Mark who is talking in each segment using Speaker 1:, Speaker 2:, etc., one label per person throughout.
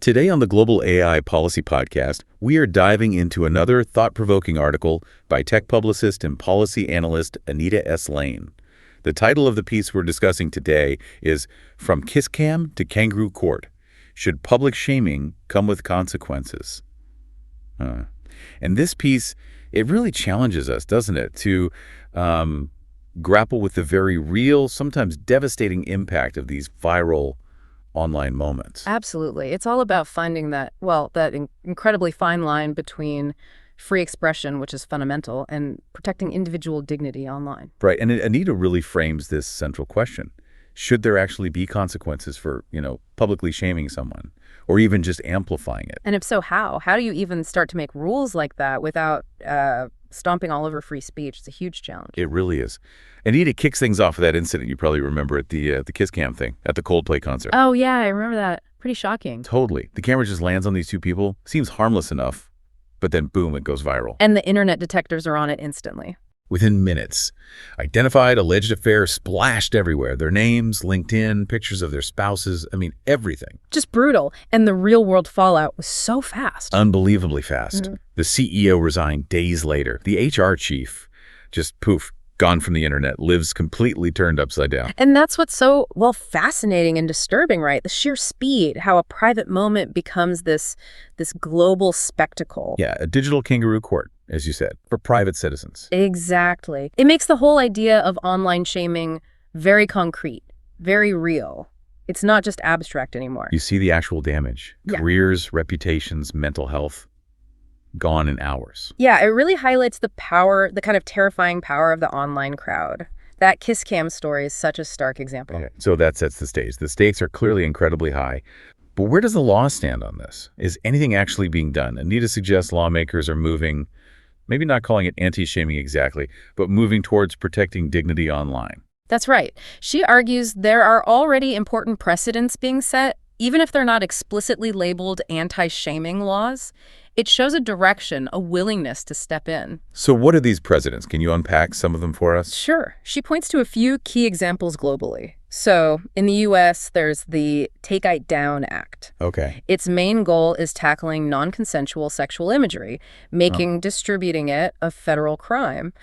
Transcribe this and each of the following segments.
Speaker 1: Today on the Global AI Policy Podcast, we are diving into another thought-provoking article by tech publicist and policy analyst Anita S. The title of the piece we're discussing today is From Kiss Cam to Kangaroo Court: Should Public Shaming Come with Consequences? And this piece, it really challenges us, doesn't it, to grapple with the very real, sometimes devastating impact of these viral online moments.
Speaker 2: Absolutely. It's all about finding that incredibly fine line between free expression, which is fundamental, and protecting individual dignity online.
Speaker 1: Right. And Anita really frames this central question. Should there actually be consequences for, publicly shaming someone or even just amplifying it?
Speaker 2: And if so, how? How do you even start to make rules like that without stomping all over free speech? It's a huge challenge.
Speaker 1: It really is. Anita kicks things off with that incident you probably remember at the Kiss Cam thing at the Coldplay concert.
Speaker 2: Oh, yeah, I remember that. Pretty shocking.
Speaker 1: Totally. The camera just lands on these two people. Seems harmless enough, but then boom, it goes viral.
Speaker 2: And the internet detectors are on it instantly.
Speaker 1: Within minutes, identified alleged affair splashed everywhere. Their names, LinkedIn, pictures of their spouses, everything.
Speaker 2: Just brutal. And the real-world fallout was so fast.
Speaker 1: Unbelievably fast. Mm-hmm. The CEO resigned days later. The HR chief just poof, gone from the internet, lives completely turned upside down.
Speaker 2: And that's what's so, fascinating and disturbing, right? The sheer speed, how a private moment becomes this global spectacle.
Speaker 1: Yeah, a digital kangaroo court, as you said, for private citizens.
Speaker 2: Exactly. It makes the whole idea of online shaming very concrete, very real. It's not just abstract anymore.
Speaker 1: You see the actual damage.
Speaker 2: Yeah.
Speaker 1: Careers, reputations, mental health, gone in hours.
Speaker 2: Yeah, it really highlights the power, the kind of terrifying power of the online crowd. That Kiss Cam story is such a stark example.
Speaker 1: Okay. So that sets the stage. The stakes are clearly incredibly high. But where does the law stand on this? Is anything actually being done? Anita suggests lawmakers are moving, maybe not calling it anti-shaming exactly, but moving towards protecting dignity online.
Speaker 2: That's right. She argues there are already important precedents being set, even if they're not explicitly labeled anti-shaming laws. It shows a direction, a willingness to step in.
Speaker 1: So what are these precedents? Can you unpack some of them for us?
Speaker 2: Sure. She points to a few key examples globally. So in the U.S., there's the Take It Down Act.
Speaker 1: Okay.
Speaker 2: Its main goal is tackling non-consensual sexual imagery, making distributing it a federal crime.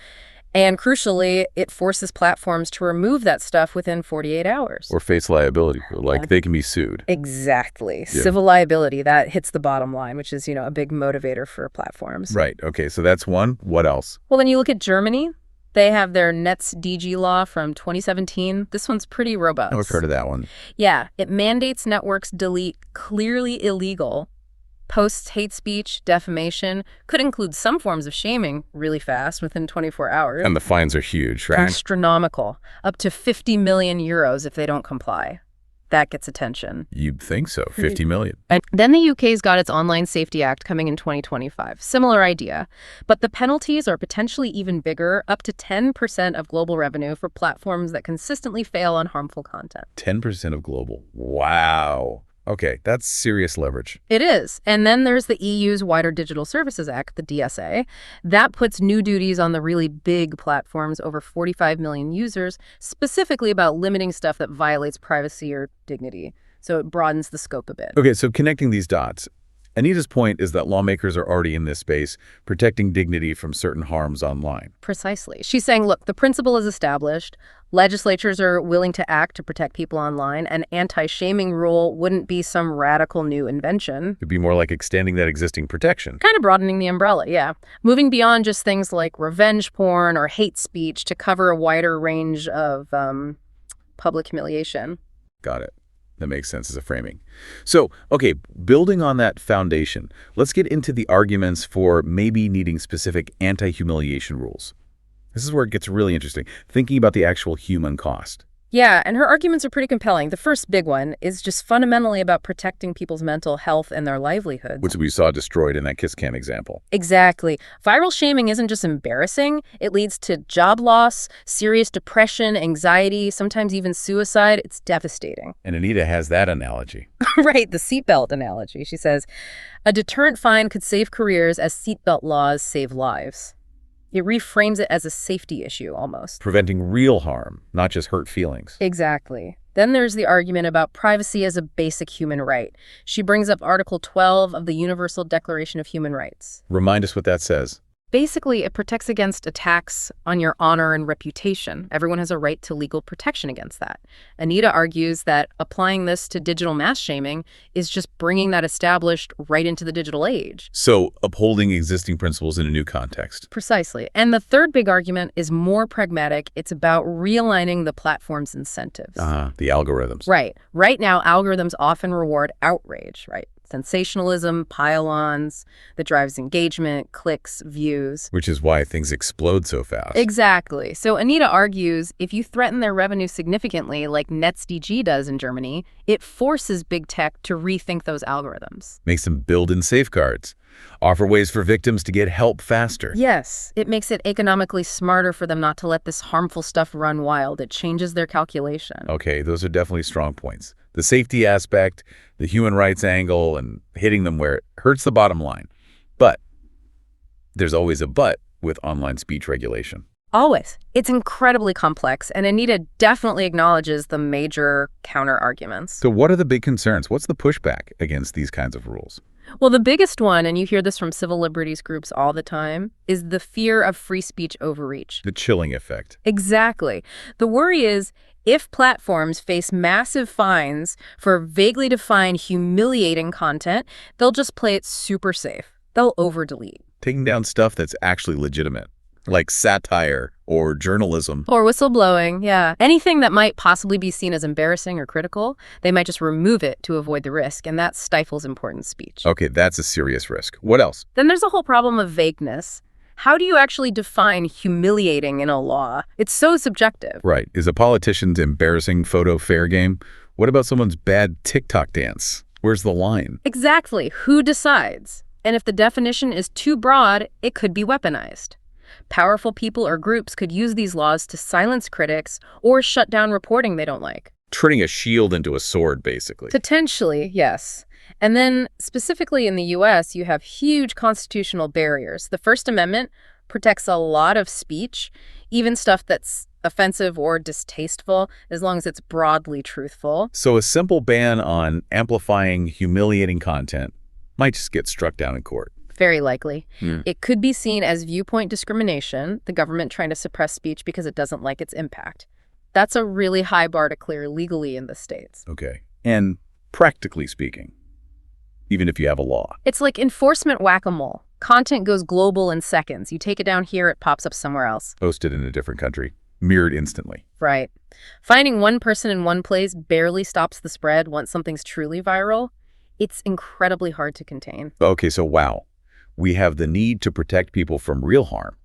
Speaker 2: And crucially, it forces platforms to remove that stuff within 48 hours.
Speaker 1: Or face liability, they can be sued.
Speaker 2: Exactly.
Speaker 1: Yeah.
Speaker 2: Civil liability, that hits the bottom line, which is, a big motivator for platforms.
Speaker 1: Right. Okay, so that's one. What else?
Speaker 2: Well, then you look at Germany. They have their NetzDG law from 2017. This one's pretty robust.
Speaker 1: Oh, I've heard of that one.
Speaker 2: Yeah. It mandates networks delete clearly illegal posts, hate speech, defamation, could include some forms of shaming really fast within 24 hours.
Speaker 1: And the fines are huge, right?
Speaker 2: Astronomical. Up to 50 million euros if they don't comply. That gets attention.
Speaker 1: You'd think so. 50 million.
Speaker 2: And then the UK's got its Online Safety Act coming in 2025. Similar idea. But the penalties are potentially even bigger, up to 10% of global revenue for platforms that consistently fail on harmful content.
Speaker 1: 10% of global. Wow. Okay, that's serious leverage.
Speaker 2: It is. And then there's the EU's Wider Digital Services Act, the DSA. That puts new duties on the really big platforms, over 45 million users, specifically about limiting stuff that violates privacy or dignity. So it broadens the scope a bit.
Speaker 1: Okay, so connecting these dots, Anita's point is that lawmakers are already in this space, protecting dignity from certain harms online.
Speaker 2: Precisely. She's saying, look, the principle is established. Legislatures are willing to act to protect people online. An anti-shaming rule wouldn't be some radical new invention.
Speaker 1: It'd be more like extending that existing protection.
Speaker 2: Kind of broadening the umbrella, yeah. Moving beyond just things like revenge porn or hate speech to cover a wider range of public humiliation.
Speaker 1: Got it. That makes sense as a framing. So, okay, building on that foundation, let's get into the arguments for maybe needing specific anti-humiliation rules. This is where it gets really interesting, thinking about the actual human cost.
Speaker 2: Yeah, and her arguments are pretty compelling. The first big one is just fundamentally about protecting people's mental health and their livelihoods.
Speaker 1: Which we saw destroyed in that Kiss Cam example.
Speaker 2: Exactly. Viral shaming isn't just embarrassing. It leads to job loss, serious depression, anxiety, sometimes even suicide. It's devastating.
Speaker 1: And Anita has that analogy.
Speaker 2: Right, the seatbelt analogy. She says, a deterrent fine could save careers as seatbelt laws save lives. It reframes it as a safety issue, almost.
Speaker 1: Preventing real harm, not just hurt feelings.
Speaker 2: Exactly. Then there's the argument about privacy as a basic human right. She brings up Article 12 of the Universal Declaration of Human Rights.
Speaker 1: Remind us what that says.
Speaker 2: Basically, it protects against attacks on your honor and reputation. Everyone has a right to legal protection against that. Anita argues that applying this to digital mass shaming is just bringing that established right into the digital age.
Speaker 1: So, upholding existing principles in a new context.
Speaker 2: Precisely. And the third big argument is more pragmatic. It's about realigning the platform's incentives.
Speaker 1: The algorithms.
Speaker 2: Right. Right now, algorithms often reward outrage, right? Sensationalism, pile-ons, that drives engagement, clicks, views.
Speaker 1: Which is why things explode so fast.
Speaker 2: Exactly. So Anita argues if you threaten their revenue significantly, like NetzDG does in Germany, it forces big tech to rethink those algorithms.
Speaker 1: Makes them build in safeguards. Offer ways for victims to get help faster.
Speaker 2: Yes, it makes it economically smarter for them not to let this harmful stuff run wild. It changes their calculation.
Speaker 1: Okay, those are definitely strong points. The safety aspect, the human rights angle, and hitting them where it hurts the bottom line. But there's always a but with online speech regulation.
Speaker 2: Always. It's incredibly complex, and Anita definitely acknowledges the major counter-arguments.
Speaker 1: So what are the big concerns? What's the pushback against these kinds of rules?
Speaker 2: Well, the biggest one, and you hear this from civil liberties groups all the time, is the fear of free speech overreach.
Speaker 1: The chilling effect.
Speaker 2: Exactly. The worry is if platforms face massive fines for vaguely defined, humiliating content, they'll just play it super safe. They'll over-delete.
Speaker 1: Taking down stuff that's actually legitimate, like satire or journalism.
Speaker 2: Or whistleblowing, yeah. Anything that might possibly be seen as embarrassing or critical, they might just remove it to avoid the risk, and that stifles important speech.
Speaker 1: Okay, that's a serious risk. What else?
Speaker 2: Then there's the whole problem of vagueness. How do you actually define humiliating in a law? It's so subjective.
Speaker 1: Right. Is a politician's embarrassing photo fair game? What about someone's bad TikTok dance? Where's the line?
Speaker 2: Exactly. Who decides? And if the definition is too broad, it could be weaponized. Powerful people or groups could use these laws to silence critics or shut down reporting they don't like.
Speaker 1: Turning a shield into a sword, basically.
Speaker 2: Potentially, yes. And then, specifically in the U.S., you have huge constitutional barriers. The First Amendment protects a lot of speech, even stuff that's offensive or distasteful, as long as it's broadly truthful.
Speaker 1: So a simple ban on amplifying humiliating content might just get struck down in court.
Speaker 2: Very likely. It could be seen as viewpoint discrimination, the government trying to suppress speech because it doesn't like its impact. That's a really high bar to clear legally in the states.
Speaker 1: Okay. And practically speaking, even if you have a law.
Speaker 2: It's like enforcement whack-a-mole. Content goes global in seconds. You take it down here, it pops up somewhere else.
Speaker 1: Posted in a different country. Mirrored instantly.
Speaker 2: Right. Finding one person in one place barely stops the spread once something's truly viral. It's incredibly hard to contain.
Speaker 1: Okay, so wow. We have the need to protect people from real harm,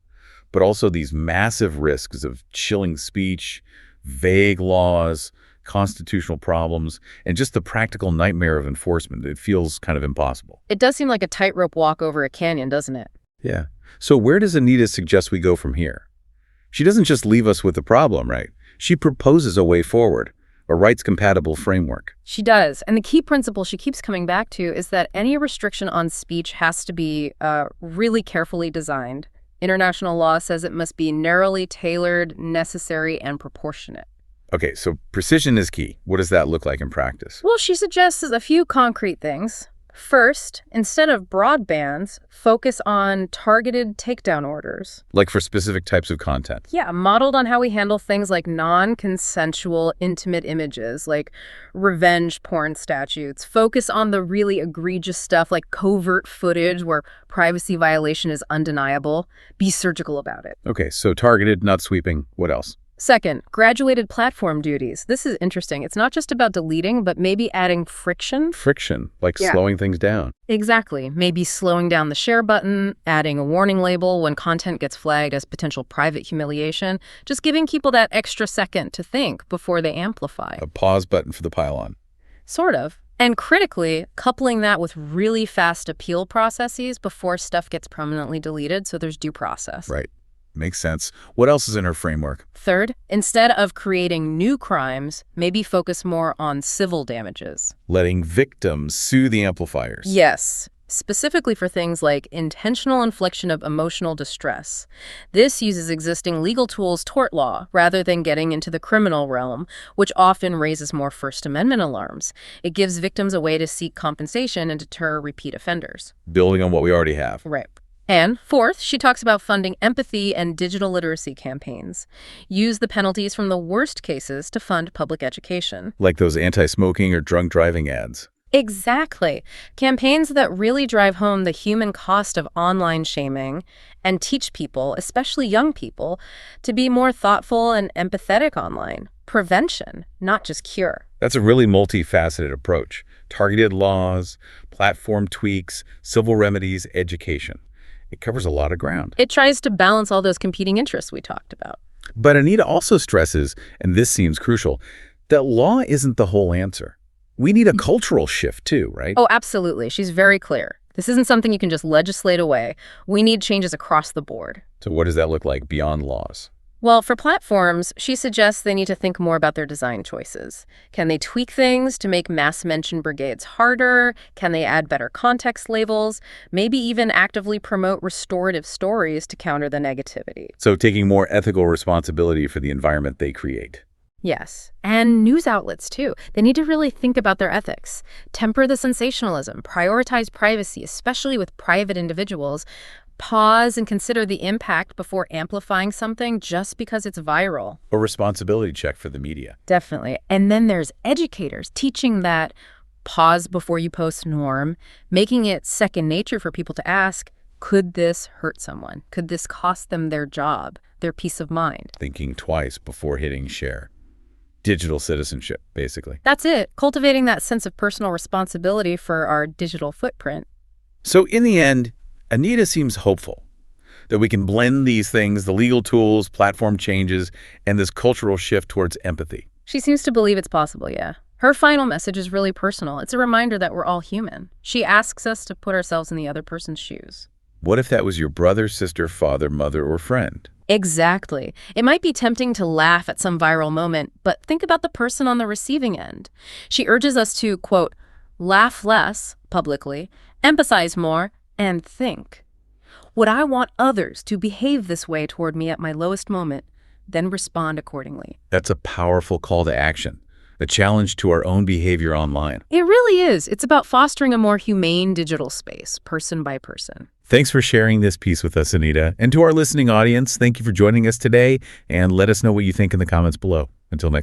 Speaker 1: but also these massive risks of chilling speech, vague laws, constitutional problems, and just the practical nightmare of enforcement. It feels kind of impossible.
Speaker 2: It does seem like a tightrope walk over a canyon, doesn't it?
Speaker 1: Yeah. So where does Anita suggest we go from here? She doesn't just leave us with the problem, right? She proposes a way forward, a rights-compatible framework.
Speaker 2: She does. And the key principle she keeps coming back to is that any restriction on speech has to be really carefully designed. International law says it must be narrowly tailored, necessary, and proportionate.
Speaker 1: Okay, so precision is key. What does that look like in practice?
Speaker 2: Well, she suggests a few concrete things. First, instead of broad bans, focus on targeted takedown orders.
Speaker 1: Like for specific types of content?
Speaker 2: Yeah, modeled on how we handle things like non-consensual intimate images, like revenge porn statutes. Focus on the really egregious stuff like covert footage where privacy violation is undeniable. Be surgical about it.
Speaker 1: Okay, so targeted, not sweeping. What else?
Speaker 2: Second, graduated platform duties. This is interesting. It's not just about deleting, but maybe adding friction.
Speaker 1: Friction, like slowing things down.
Speaker 2: Exactly. Maybe slowing down the share button, adding a warning label when content gets flagged as potential private humiliation, just giving people that extra second to think before they amplify.
Speaker 1: A pause button for the pile-on.
Speaker 2: Sort of. And critically, coupling that with really fast appeal processes before stuff gets permanently deleted, so there's due process.
Speaker 1: Right. Makes sense. What else is in her framework?
Speaker 2: Third, instead of creating new crimes, maybe focus more on civil damages.
Speaker 1: Letting victims sue the amplifiers.
Speaker 2: Yes. specifically for things like intentional infliction of emotional distress. This uses existing legal tools, tort law, rather than getting into the criminal realm, which often raises more First Amendment alarms. It gives victims a way to seek compensation and deter repeat offenders.
Speaker 1: Building on what we already have.
Speaker 2: Right. And fourth, she talks about funding empathy and digital literacy campaigns. Use the penalties from the worst cases to fund public education.
Speaker 1: Like those anti-smoking or drunk driving ads.
Speaker 2: Exactly. Campaigns that really drive home the human cost of online shaming and teach people, especially young people, to be more thoughtful and empathetic online. Prevention, not just cure.
Speaker 1: That's a really multifaceted approach. Targeted laws, platform tweaks, civil remedies, education. It covers a lot of ground.
Speaker 2: It tries to balance all those competing interests we talked about.
Speaker 1: But Anita also stresses, and this seems crucial, that law isn't the whole answer. We need a cultural shift too, right?
Speaker 2: Oh, absolutely. She's very clear. This isn't something you can just legislate away. We need changes across the board.
Speaker 1: So what does that look like beyond laws?
Speaker 2: Well, for platforms, she suggests they need to think more about their design choices. Can they tweak things to make mass mention brigades harder? Can they add better context labels? Maybe even actively promote restorative stories to counter the negativity.
Speaker 1: So taking more ethical responsibility for the environment they create.
Speaker 2: Yes. And news outlets, too. They need to really think about their ethics. Temper the sensationalism. Prioritize privacy, especially with private individuals. Pause and consider the impact before amplifying something just because it's viral.
Speaker 1: A responsibility check for the media.
Speaker 2: Definitely. And then there's educators teaching that pause before you post norm, making it second nature for people to ask, could this hurt someone? Could this cost them their job, their peace of mind?
Speaker 1: Thinking twice before hitting share. Digital citizenship, basically.
Speaker 2: That's it. Cultivating that sense of personal responsibility for our digital footprint.
Speaker 1: So in the end, Anita seems hopeful that we can blend these things, the legal tools, platform changes, and this cultural shift towards empathy.
Speaker 2: She seems to believe it's possible, yeah. Her final message is really personal. It's a reminder that we're all human. She asks us to put ourselves in the other person's shoes.
Speaker 1: What if that was your brother, sister, father, mother, or friend?
Speaker 2: Exactly. It might be tempting to laugh at some viral moment, but think about the person on the receiving end. She urges us to, quote, laugh less, publicly, emphasize more, and think. Would I want others to behave this way toward me at my lowest moment, then respond accordingly?
Speaker 1: That's a powerful call to action, a challenge to our own behavior online.
Speaker 2: It really is. It's about fostering a more humane digital space, person by person.
Speaker 1: Thanks for sharing this piece with us, Anita. And to our listening audience, thank you for joining us today, and let us know what you think in the comments below. Until next time.